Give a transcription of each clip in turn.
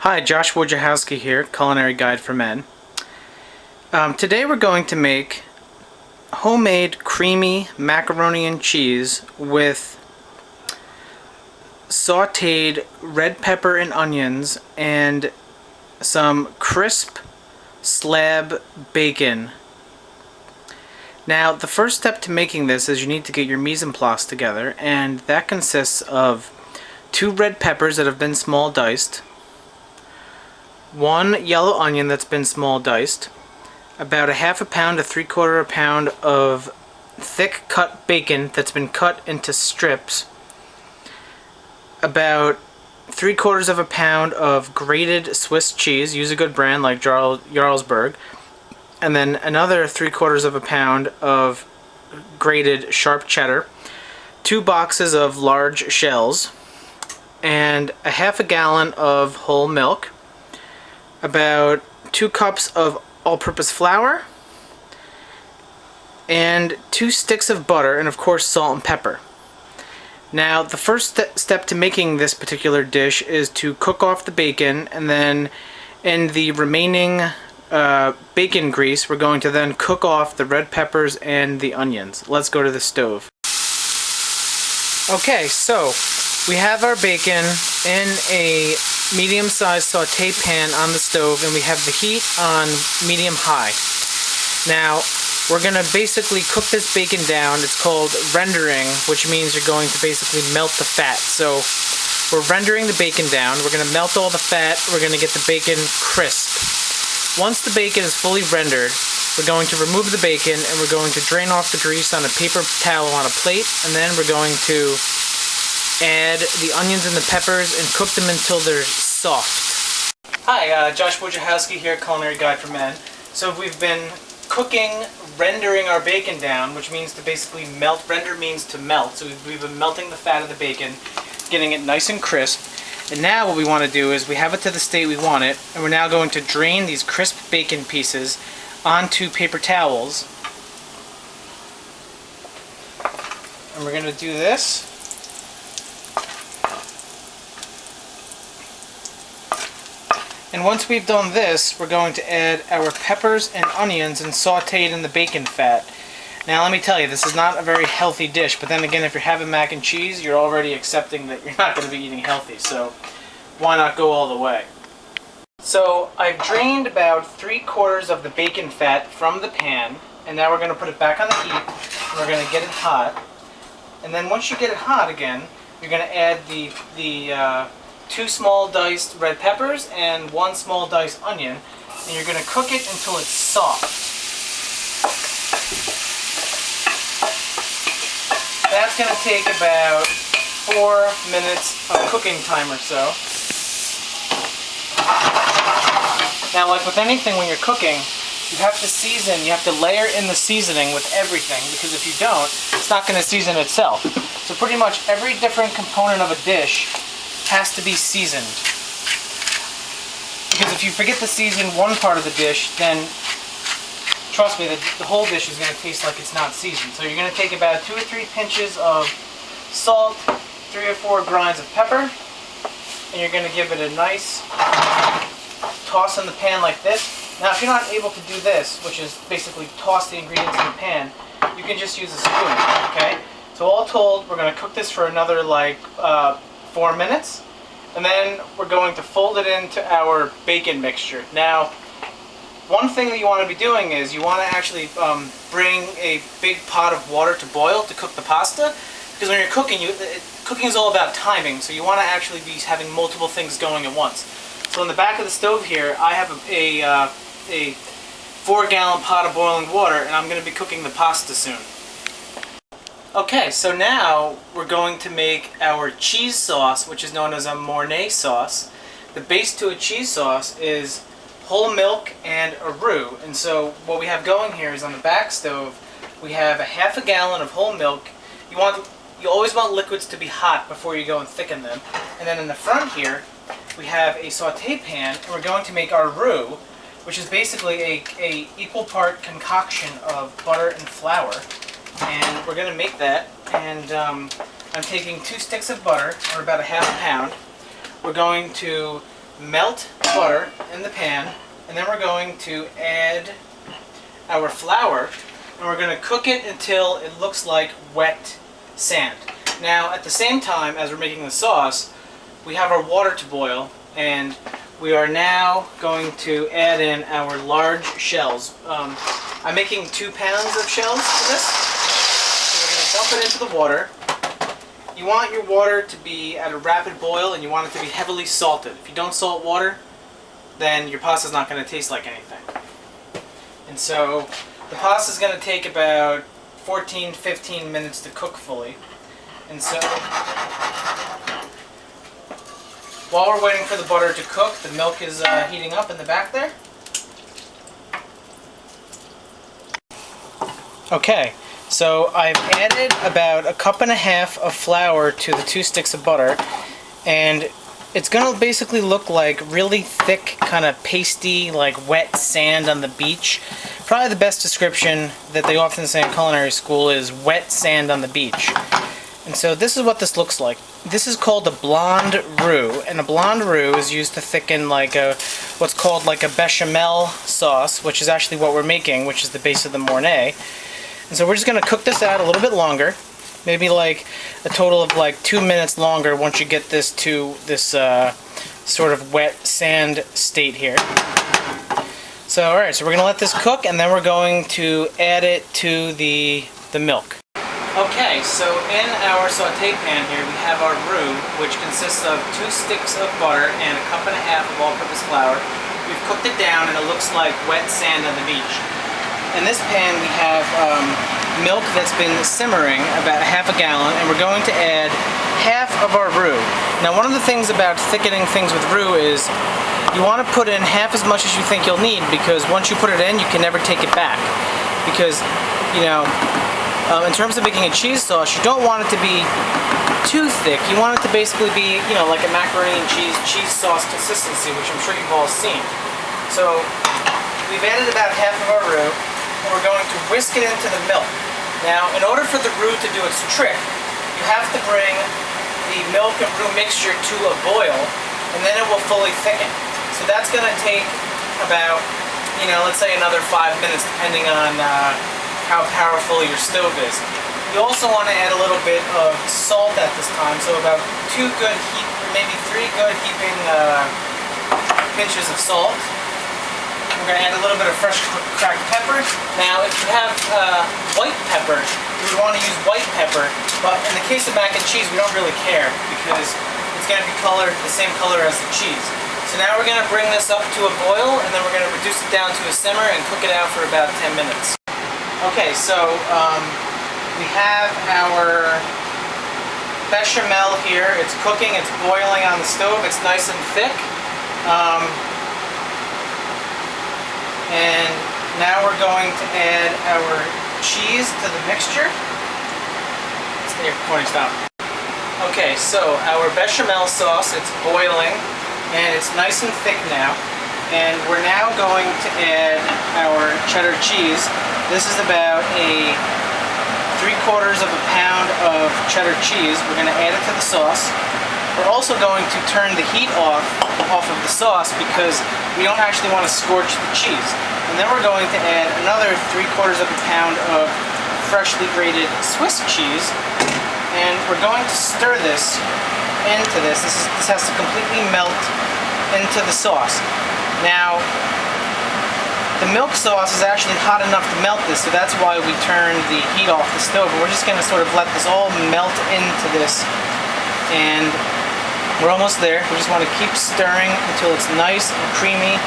Hi, Josh Wojciechowski here, Culinary Guide for Men. Today we're going to make homemade creamy macaroni and cheese with sautéed red pepper and onions and some crisp slab bacon. Now, the first step to making this is you need to get your mise en place together, and that consists of 2 red peppers that have been small diced, 1 yellow onion that's been small diced, about a half a pound to 3/4 pound of thick cut bacon that's been cut into strips, about 3/4 pound of grated Swiss cheese, use a good brand like Jarlsberg, and then another 3/4 pound of grated Sharp Cheddar, 2 boxes of large shells, and a half a gallon of whole milk, about 2 cups of all-purpose flour, and 2 sticks of butter, and of course salt and pepper. Now, the first step to making this particular dish is to cook off the bacon, and then in the remaining bacon grease we're going to then cook off the red peppers and the onions. Let's go to the stove. Okay, so we have our bacon in a medium-sized saute pan on the stove, and we have the heat on medium-high. Now, we're going to basically cook this bacon down. It's called rendering, which means you're going to basically melt the fat. So we're rendering the bacon down. We're going to melt all the fat. We're going to get the bacon crisp. Once the bacon is fully rendered, we're going to remove the bacon and we're going to drain off the grease on a paper towel on a plate, and then we're going to add the onions and the peppers and cook them until they're soft. Hi, Josh Wojciechowski here, Culinary Guide for Men. So we've been rendering our bacon down, which means to basically melt. Render means to melt. So we've been melting the fat of the bacon, getting it nice and crisp. And now what we want to do is we have it to the state we want it, and we're now going to drain these crisp bacon pieces onto paper towels. And we're going to do this. And once we've done this, we're going to add our peppers and onions and saute it in the bacon fat. Now let me tell you, this is not a very healthy dish, but then again, if you're having mac and cheese, you're already accepting that you're not going to be eating healthy, so why not go all the way? So I've drained about 3/4 of the bacon fat from the pan, and now we're going to put it back on the heat, and we're going to get it hot. And then once you get it hot again, you're going to add the 2 small diced red peppers and 1 small diced onion, and you're going to cook it until it's soft. That's going to take about 4 minutes of cooking time or so. Now, like with anything when you're cooking, you have to season, you have to layer in the seasoning with everything, because if you don't, it's not going to season itself. So pretty much every different component of a dish has to be seasoned. Because if you forget to season one part of the dish, then trust me, the whole dish is going to taste like it's not seasoned. So you're going to take about 2 or 3 pinches of salt, 3 or 4 grinds of pepper, and you're going to give it a nice toss in the pan like this. Now, if you're not able to do this, which is basically toss the ingredients in the pan, you can just use a spoon, okay? So all told, we're going to cook this for another 4 minutes, and then we're going to fold it into our bacon mixture. Now, one thing that you want to be doing is you want to actually bring a big pot of water to boil to cook the pasta, because when you're cooking, cooking is all about timing, so you want to actually be having multiple things going at once. So in the back of the stove here, I have a 4-gallon pot of boiling water, and I'm going to be cooking the pasta soon. Okay, so now we're going to make our cheese sauce, which is known as a mornay sauce. The base to a cheese sauce is whole milk and a roux. And so what we have going here is on the back stove, we have a half a gallon of whole milk. You always want liquids to be hot before you go and thicken them. And then in the front here, we have a saute pan, and we're going to make our roux, which is basically a equal part concoction of butter and flour. And we're going to make that, and I'm taking 2 sticks of butter, or about a half a pound. We're going to melt butter in the pan, and then we're going to add our flour, and we're going to cook it until it looks like wet sand. Now, at the same time as we're making the sauce, we have our water to boil, and we are now going to add in our large shells. I'm making 2 pounds of shells for this. So we're going to dump it into the water. You want your water to be at a rapid boil, and you want it to be heavily salted. If you don't salt water, then your pasta is not going to taste like anything. And so the pasta is going to take about 14-15 minutes to cook fully. And so while we're waiting for the butter to cook, the milk is heating up in the back there. Okay, so I've added about 1.5 cups of flour to the 2 sticks of butter, and it's going to basically look like really thick, kind of pasty, like wet sand on the beach. Probably the best description that they often say in culinary school is wet sand on the beach. And so this is what this looks like. This is called a blonde roux, and a blonde roux is used to thicken like what's called like a bechamel sauce, which is actually what we're making, which is the base of the mornay. And so we're just going to cook this out a little bit longer, maybe like a total of like 2 minutes longer once you get this to this sort of wet sand state here. So alright, so we're going to let this cook, and then we're going to add it to the milk. Okay, so in our sauté pan here we have our roux, which consists of 2 sticks of butter and 1.5 cups of all-purpose flour. We've cooked it down and it looks like wet sand on the beach. In this pan we have milk that's been simmering, about 1/2 gallon, and we're going to add half of our roux. Now, one of the things about thickening things with roux is you want to put in half as much as you think you'll need, because once you put it in, you can never take it back. Because, you know, in terms of making a cheese sauce, you don't want it to be too thick. You want it to basically be, you know, like a macaroni and cheese sauce consistency, which I'm sure you've all seen. So we've added about half of our roux, and we're going to whisk it into the milk. Now, in order for the roux to do its trick, you have to bring the milk and roux mixture to a boil, and then it will fully thicken. So that's going to take about, you know, let's say another 5 minutes, depending on how powerful your stove is. You also want to add a little bit of salt at this time, so about 2 good maybe 3 good heaping pinches of salt. We're going to add a little bit of fresh cracked pepper. Now, if you have white pepper, you would want to use white pepper, but in the case of mac and cheese, we don't really care because it's going to be colored the same color as the cheese. So now we're going to bring this up to a boil, and then we're going to reduce it down to a simmer and cook it out for about 10 minutes. Okay, so we have our bechamel here. It's cooking, it's boiling on the stove, it's nice and thick. And now we're going to add our cheese to the mixture. Stay recording, stop. Okay, so our bechamel sauce, it's boiling, and it's nice and thick now. And we're now going to add our cheddar cheese. This is about a 3/4 pound of cheddar cheese. We're going to add it to the sauce. We're also going to turn the heat off of the sauce because we don't actually want to scorch the cheese. And then we're going to add another 3/4 pound of freshly grated Swiss cheese. And we're going to stir this into this. This has to completely melt into the sauce. Now, the milk sauce is actually hot enough to melt this, so that's why we turned the heat off the stove. And we're just going to sort of let this all melt into this. And we're almost there. We just want to keep stirring until it's nice and creamy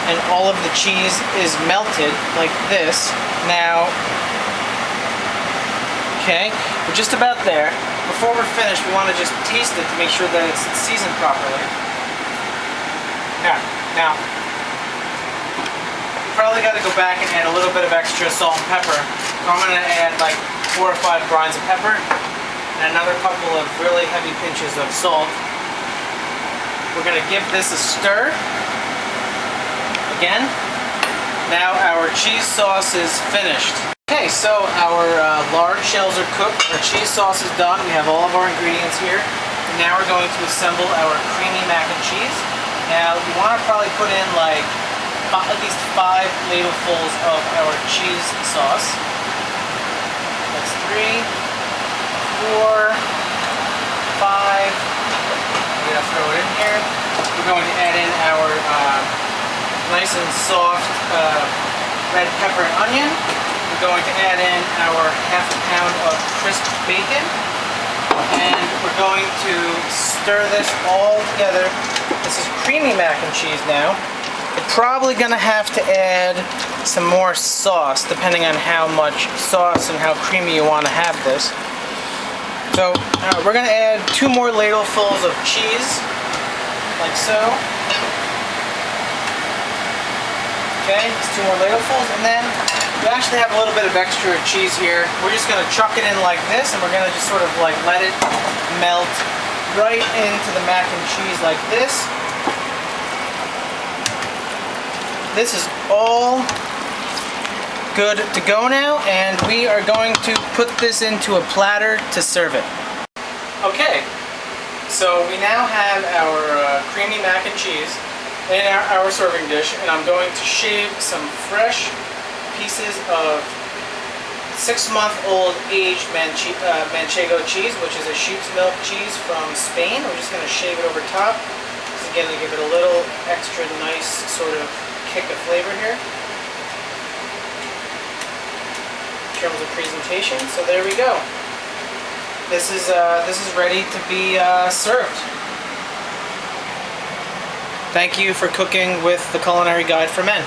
and all of the cheese is melted like this. Now, okay, we're just about there. Before we're finished, we want to just taste it to make sure that it's seasoned properly. Now, you probably got to go back and add a little bit of extra salt and pepper. So I'm going to add like 4 or 5 grinds of pepper and another couple of really heavy pinches of salt. We're going to give this a stir. Again. Now our cheese sauce is finished. Okay, so our large shells are cooked. Our cheese sauce is done. We have all of our ingredients here. And now we're going to assemble our creamy mac and cheese. Now you want to probably put in like at least 5 ladlefuls of our cheese sauce. That's 3, 4, 5. We're gonna throw it in here. We're going to add in our nice and soft red pepper and onion. We're going to add in our ½ pound of crisp bacon. And we're going to stir this all together. This is creamy mac and cheese now. You're probably gonna have to add some more sauce depending on how much sauce and how creamy you want to have this. So we're gonna add 2 more ladlefuls of cheese, like so. Okay, it's 2 more ladlefuls, and then we actually have a little bit of extra cheese here. We're just gonna chuck it in like this, and we're gonna just sort of like let it melt right into the mac and cheese like this. This is all good to go now, and we are going to put this into a platter to serve it. Okay, so we now have our creamy mac and cheese in our serving dish, and I'm going to shave some fresh pieces of 6-month-old aged Manchego cheese, which is a sheep's milk cheese from Spain. We're just going to shave it over top, just again to give it a little extra nice sort of kick of flavor here in terms of presentation. So there we go. This is ready to be served. Thank you for cooking with the Culinary Guide for Men.